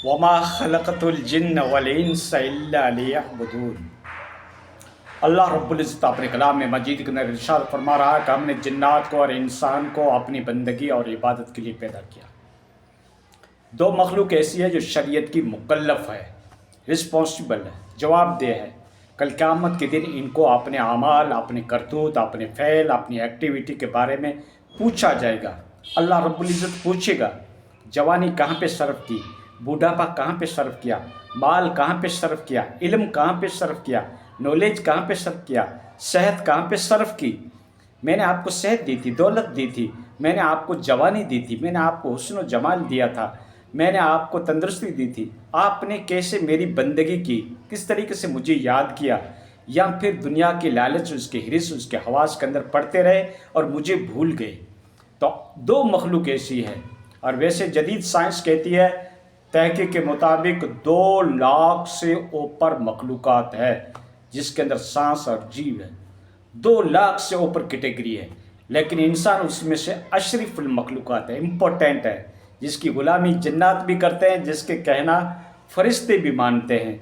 وما خلقت الجن والانس الا لیعبدون۔ اللہ رب العزت اپنے کلام میں مجید کے اندر ارشاد فرما رہا ہے کہ ہم نے جنات کو اور انسان کو اپنی بندگی اور عبادت کے لیے پیدا کیا۔ دو مخلوق ایسی ہے جو شریعت کی مکلف ہے، رسپانسبل ہے، جواب دہ ہے۔ کل قیامت کے دن ان کو اپنے اعمال، اپنے کرتوت، اپنے فعل، اپنی ایکٹیویٹی کے بارے میں پوچھا جائے گا۔ اللہ رب العزت پوچھے گا جوانی کہاں پہ صرف کی، بوڑھاپا کہاں پہ صرف کیا، مال کہاں پہ صرف کیا، علم کہاں پہ صرف کیا، نالج کہاں پہ صرف کیا، صحت کہاں پہ صرف کی۔ میں نے آپ کو صحت دی تھی، دولت دی تھی، میں نے آپ کو جوانی دی تھی، میں نے آپ کو حسن و جمال دیا تھا، میں نے آپ کو تندرستی دی تھی۔ آپ نے کیسے میری بندگی کی، کس طریقے سے مجھے یاد کیا، یا پھر دنیا کے لالچ، اس کے حرص، اس کے حواس کے اندر پڑتے رہے اور مجھے بھول گئے۔ تو دو مخلوق ایسی ہے، اور ویسے جدید سائنس کہتی ہے تحقیق کے مطابق 2 لاکھ سے اوپر مخلوقات ہے جس کے اندر سانس اور جیو ہے۔ 2 لاکھ سے اوپر کیٹیگری ہے، لیکن انسان اس میں سے اشرف المخلوقات ہے، امپورٹنٹ ہے، جس کی غلامی جنات بھی کرتے ہیں، جس کے کہنا فرشتے بھی مانتے ہیں۔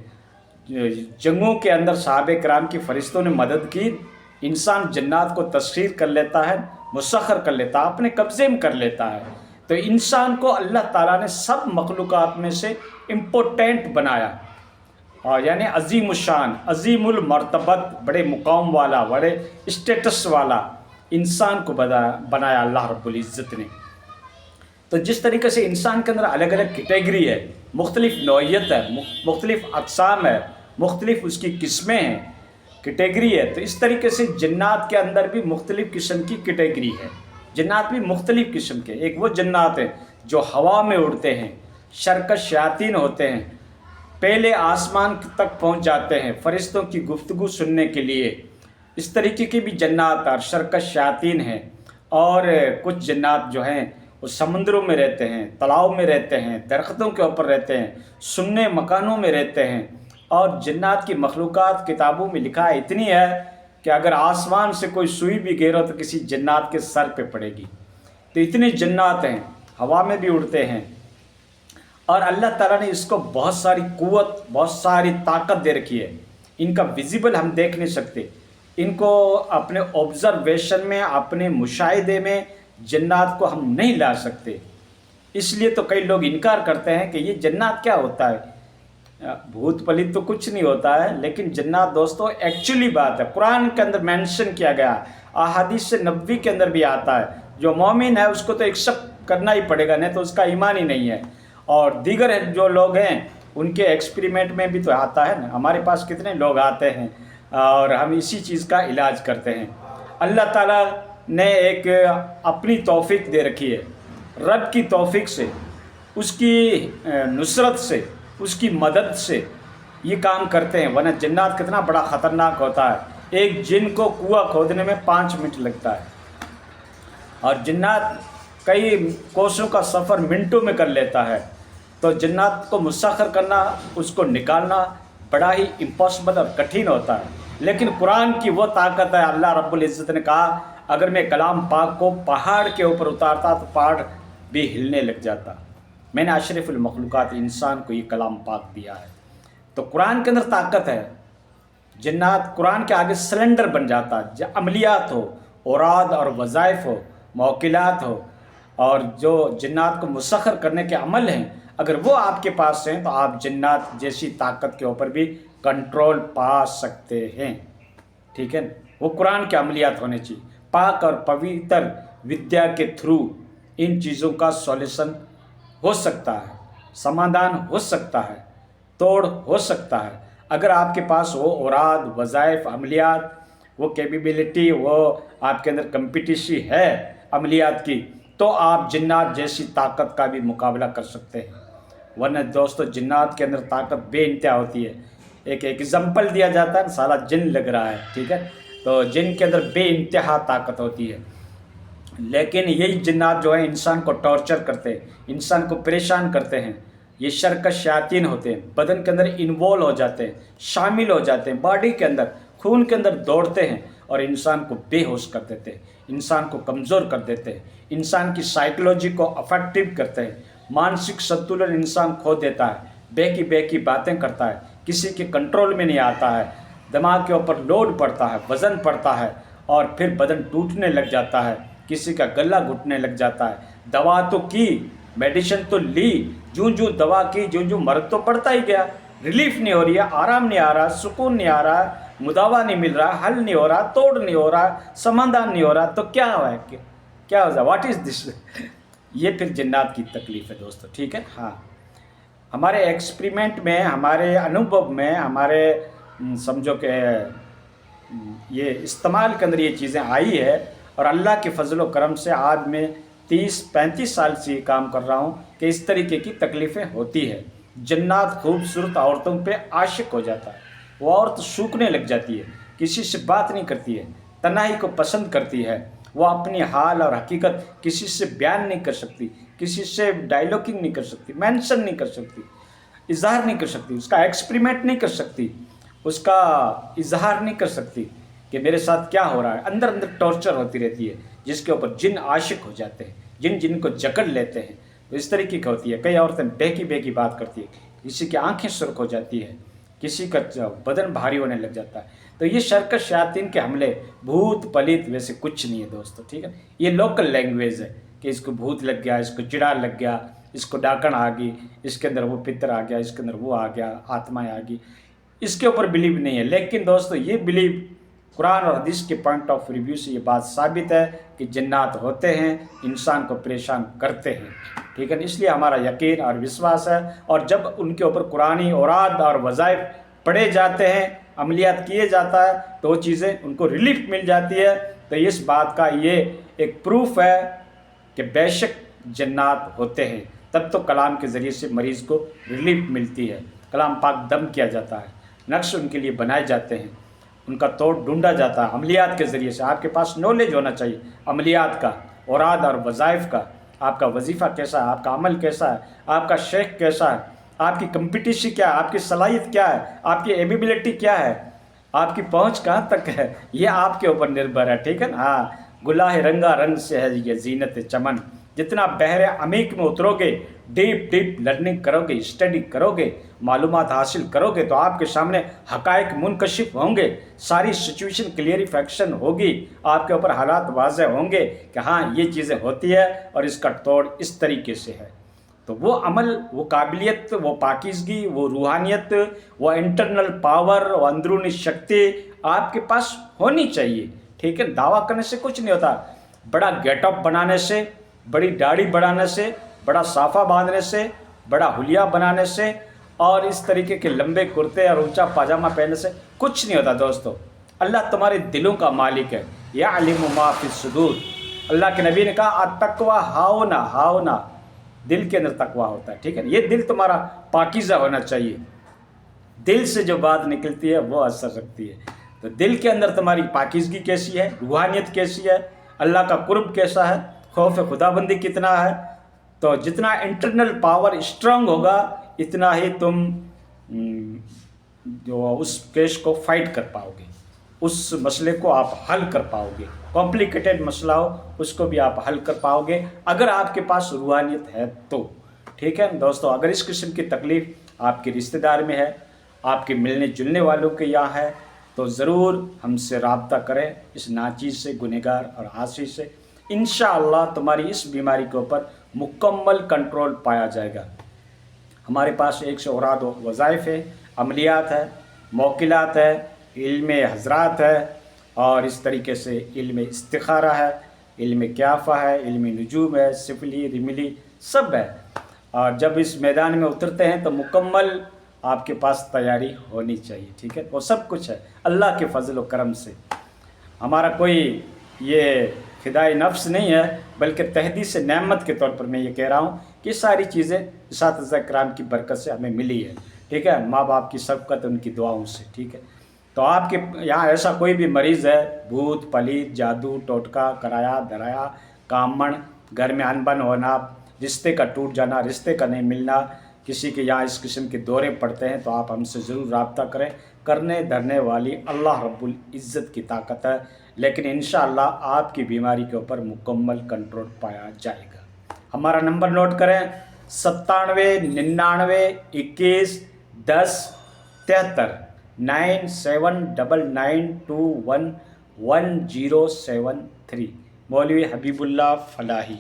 جنگوں کے اندر صحابہ کرام کی فرشتوں نے مدد کی، انسان جنات کو تسخیر کر لیتا ہے، مسخر کر لیتا ہے، اپنے قبضے میں کر لیتا ہے۔ تو انسان کو اللہ تعالیٰ نے سب مخلوقات میں سے امپورٹنٹ بنایا، اور یعنی عظیم الشان، عظیم المرتبت، بڑے مقام والا، بڑے اسٹیٹس والا انسان کو بنایا اللہ رب العزت نے۔ تو جس طریقے سے انسان کے اندر الگ الگ کیٹیگری ہے، مختلف نوعیت ہے، مختلف اقسام ہے، مختلف اس کی قسمیں ہیں، کیٹیگری ہے، تو اس طریقے سے جنات کے اندر بھی مختلف قسم کی کیٹیگری ہے۔ جنات بھی مختلف قسم کے، ایک وہ جنات ہیں جو ہوا میں اڑتے ہیں، شرکش شیاطین ہوتے ہیں، پہلے آسمان تک پہنچ جاتے ہیں فرشتوں کی گفتگو سننے کے لیے۔ اس طریقے کی بھی جنات اور شرکش شیاطین ہیں، اور کچھ جنات جو ہیں وہ سمندروں میں رہتے ہیں، تلاؤ میں رہتے ہیں، درختوں کے اوپر رہتے ہیں، سننے مکانوں میں رہتے ہیں۔ اور جنات کی مخلوقات کتابوں میں لکھا ہے اتنی ہے کہ اگر آسمان سے کوئی سوئی بھی گرو تو کسی جنات کے سر پہ پڑے گی۔ تو اتنے جنات ہیں، ہوا میں بھی اڑتے ہیں، اور اللہ تعالیٰ نے اس کو بہت ساری قوت، بہت ساری طاقت دے رکھی ہے۔ ان کا ویزیبل ہم دیکھ نہیں سکتے، ان کو اپنے آبزرویشن میں، اپنے مشاہدے میں جنات کو ہم نہیں لا سکتے۔ اس لیے تو کئی لوگ انکار کرتے ہیں کہ یہ جنات کیا ہوتا ہے، بھوت پلیت تو کچھ نہیں ہوتا ہے، لیکن جنات دوستو ایکچولی بات ہے، قرآن کے اندر مینشن کیا گیا، احادیث نبوی کے اندر بھی آتا ہے۔ جو مومن ہے اس کو تو ایکسیپٹ کرنا ہی پڑے گا، نہیں تو اس کا ایمان ہی نہیں ہے۔ اور دیگر جو لوگ ہیں ان کے ایکسپیریمنٹ میں بھی تو آتا ہے نا، ہمارے پاس کتنے لوگ آتے ہیں اور ہم اسی چیز کا علاج کرتے ہیں۔ اللہ تعالیٰ نے ایک اپنی توفیق دے رکھی ہے، رب کی توفیق سے، اس کی نصرت سے، اس کی مدد سے یہ کام کرتے ہیں، ورنہ جنات کتنا بڑا خطرناک ہوتا ہے۔ ایک جن کو کنواں کھودنے میں 5 منٹ لگتا ہے، اور جنات کئی کوسوں کا سفر منٹوں میں کر لیتا ہے۔ تو جنات کو مسخر کرنا، اس کو نکالنا بڑا ہی امپاسبل اور کٹھن ہوتا ہے، لیکن قرآن کی وہ طاقت ہے۔ اللہ رب العزت نے کہا اگر میں کلام پاک کو پہاڑ کے اوپر اتارتا تو پہاڑ بھی ہلنے لگ جاتا۔ میں نے اشرف المخلوقات انسان کو یہ کلام پاک دیا ہے، تو قرآن کے اندر طاقت ہے۔ جنات قرآن کے آگے سلنڈر بن جاتا، عملیات ہو، اوراد اور وظائف ہو، موکلات ہو، اور جو جنات کو مسخر کرنے کے عمل ہیں، اگر وہ آپ کے پاس ہیں تو آپ جنات جیسی طاقت کے اوپر بھی کنٹرول پا سکتے ہیں۔ ٹھیک ہے، وہ قرآن کے عملیات ہونے چاہیے۔ پاک اور پویتر ودیا کے تھرو ان چیزوں کا سولیوشن ہو سکتا ہے، سمادھان ہو سکتا ہے، توڑ ہو سکتا ہے۔ اگر آپ کے پاس وہ اوراد، وظائف، عملیات، وہ کیپیبلٹی، وہ آپ کے اندر کمپٹیشن ہے عملیات کی، تو آپ جنات جیسی طاقت کا بھی مقابلہ کر سکتے ہیں۔ ورنہ دوستو جنات کے اندر طاقت بے انتہا ہوتی ہے۔ ایک ایگزامپل دیا جاتا ہے، سارا جن لگ رہا ہے، ٹھیک ہے، تو جن کے اندر بے انتہا طاقت ہوتی ہے، لیکن یہی جنات جو ہیں انسان کو ٹارچر کرتے ہیں، انسان کو پریشان کرتے ہیں۔ یہ شرکش شیاطین ہوتے ہیں، بدن کے اندر انوالو ہو جاتے ہیں، شامل ہو جاتے ہیں، باڈی کے اندر، خون کے اندر دوڑتے ہیں، اور انسان کو بے ہوش کر دیتے ہیں، انسان کو کمزور کر دیتے ہیں، انسان کی سائیکلوجی کو افیکٹو کرتے ہیں، मानसिक संतुलन इंसान खो देता है, बेकी बेकी बातें करता है, किसी के कंट्रोल में नहीं आता है, दिमाग के ऊपर लोड पड़ता है, वज़न पड़ता है और फिर बदन टूटने लग जाता है, किसी का गला घुटने लग जाता है। दवा तो की, मेडिसिन तो ली, जूं जूं दवा की, जूं जूं मर्द तो पड़ता ही गया, रिलीफ नहीं हो रही है, आराम नहीं आ रहा, सुकून नहीं आ रहा, मुदावा नहीं मिल रहा, हल नहीं हो रहा, तोड़ नहीं हो रहा, समाधान नहीं हो रहा, तो क्या हुआ है, क्या हो जाए, व्हाट इज़ दिस? ये फिर जिन्नात की तकलीफ़ है दोस्तों, ठीक है। हाँ, हमारे एक्सपेरिमेंट में, हमारे अनुभव में, हमारे समझो कि ये इस्तेमाल के अंदर ये चीज़ें आई है और अल्लाह के फजल व करम से आज मैं 30-35 साल से ये काम कर रहा हूँ कि इस तरीके की तकलीफ़ें होती है। जन्नात खूबसूरत औरतों पे आशिक हो जाता है, वो औरत सूखने लग जाती है, किसी से बात नहीं करती है, तन्हाई को पसंद करती है, वो अपनी हाल और हकीकत किसी से बयान नहीं कर सकती, किसी से डायलॉगिंग नहीं कर सकती, मेंशन नहीं कर सकती, इजहार नहीं कर सकती, उसका एक्सपेरिमेंट नहीं कर सकती, उसका इजहार नहीं कर सकती कि मेरे साथ क्या हो रहा है। अंदर अंदर टॉर्चर होती रहती है, जिसके ऊपर जिन आशिक हो जाते हैं, जिन को जकड़ लेते हैं। तो इस तरीके की होती है। कई औरतें बेकी बेकी बात करती है, किसी की आंखें सुर्ख हो जाती है, किसी का बदन भारी होने लग जाता है। तो ये शरकत शयातीन के हमले, भूत पलित वैसे कुछ नहीं है दोस्तों, ठीक है। ये लोकल लैंग्वेज है कि इसको भूत लग गया, इसको चिड़ा लग गया, इसको डाकण आ गई, इसके अंदर वो पितर आ गया, इसके अंदर वो आ गया, आत्माएं आ गई, इसके ऊपर बिलीव नहीं है। लेकिन दोस्तों ये बिलीव कुरान और हदीस के पॉइंट ऑफ रिव्यू से ये बात साबित है कि जिन्नात होते हैं, इंसान को परेशान करते हैं, ठीक है। इसलिए हमारा यकीन और विश्वास है। और जब उनके ऊपर कुरानी औराद और वज़ाइफ पढ़े जाते हैं, अमलियात किए जाता है, तो वो चीज़ें उनको रिलीफ मिल जाती है। तो इस बात का ये एक प्रूफ है कि बेशक जन्नात होते हैं। तब तो कलाम के ज़रिए से मरीज़ को रिलीफ मिलती है, कलाम पाक दम किया जाता है, नक्श उनके लिए बनाए जाते हैं, उनका तोड़ ढूंढा जाता है अमलियात के ज़रिए से। आपके पास नॉलेज होना चाहिए अमलियात का, औराद और वज़ाइफ का, आपका वजीफ़ा कैसा है, आपका अमल कैसा है, आपका शेख कैसा है, आपकी कंपटीशन क्या है, आपकी सलाहियत क्या है, आपकी एबिलिटी क्या है, आपकी पहुंच कहाँ तक है, ये आपके ऊपर निर्भर है, ठीक है ना। हाँ, गुलाह रंगा रंग से है ये जीनत चमन। जितना बहरे अमीक में उतरोगे, डीप डीप लर्निंग करोगे, स्टडी करोगे, मालूमात हासिल करोगे, तो आपके सामने हकायक मुनकशिफ होंगे, सारी सिचुएशन क्लियरिफिकेशन होगी, आपके ऊपर हालात वाज़ेह होंगे कि हाँ ये चीज़ें होती है और इसका तोड़ इस तरीके से है। तो वो अमल, वो काबिलियत, वो पाकीज़गी, वो रूहानियत, वो इंटरनल पावर, वो अंदरूनी शक्ति आपके पास होनी चाहिए, ठीक है। दावा करने से कुछ नहीं होता, बड़ा गेटअप बनाने से, बड़ी दाढ़ी बढ़ाने से, बड़ा साफ़ा बांधने से, बड़ा हुलिया बनाने से और इस तरीके के लंबे कुर्ते और ऊंचा पाजामा पहनने से कुछ नहीं होता दोस्तों। अल्लाह तुम्हारे दिलों का मालिक है, या अलिमु मा फी सुदूर। अल्लाह के नबी ने कहा अतक़वा हाओना, दिल के अंदर तकवा होता है, ठीक है। ये दिल तुम्हारा पाकीज़ा होना चाहिए, दिल से जो बात निकलती है वो असर रखती है। तो दिल के अंदर तुम्हारी पाकीज़गी कैसी है, रूहानियत कैसी है, अल्लाह का कुर्ब कैसा है, खौफ खुदाबंदी कितना है। तो जितना इंटरनल पावर स्ट्रांग होगा, इतना ही तुम जो उस केस को फाइट कर पाओगे, उस मसले को आप हल कर पाओगे। कॉम्प्लिकेटेड मसला हो उसको भी आप हल कर पाओगे अगर आपके पास रूहानियत है तो, ठीक है दोस्तों। अगर इस किस्म की तकलीफ़ आपके रिश्तेदार में है, आपके मिलने जुलने वालों के यहाँ है, तो ज़रूर हमसे रब्ता करें, इस नाचीज़ से, गुनहगार और आसी से। इंशाअल्लाह तुम्हारी इस बीमारी के ऊपर मुकम्मल कंट्रोल पाया जाएगा। हमारे पास 100 औराद वज़ाइफ है, अमलियात है, मौकिलात है, इल्म हज़रात है और इस तरीके से इल्म इस्तिखारा है, इल्म क्याफ़ा है, इल्म नजूम है, सिफली रिमली सब है। और जब इस मैदान में उतरते हैं तो मुकम्मल आपके पास तैयारी होनी चाहिए, ठीक है। वो सब कुछ है अल्लाह के फजल व करम से। हमारा कोई ये फिदाई नफ्स नहीं है, बल्कि तहदी से नेमत के तौर पर मैं ये कह रहा हूँ कि सारी चीज़ें इसातिज़ा किराम की बरकत से हमें मिली है, ठीक है, माँ बाप की शफ़क़त, उनकी दुआओं से, ठीक है। तो आपके यहाँ ऐसा कोई भी मरीज़ है, भूत पलीत, जादू टोटका, कराया धराया, कामण, घर में अनबन होना, रिश्ते का टूट जाना, रिश्ते का नहीं मिलना, किसी के यहाँ इस किस्म के दौरे पड़ते हैं, तो आप हमसे ज़रूर रब्ता करें। करने धरने वाली अल्लाह रब्बुल इज़्ज़त की ताकत है, लेकिन इंशाअल्लाह आपकी बीमारी के ऊपर मुकम्मल कंट्रोल पाया जाएगा। हमारा नंबर नोट करें 97 99 21 10 73 9799211073 مولوی حبیب اللہ فلاحی.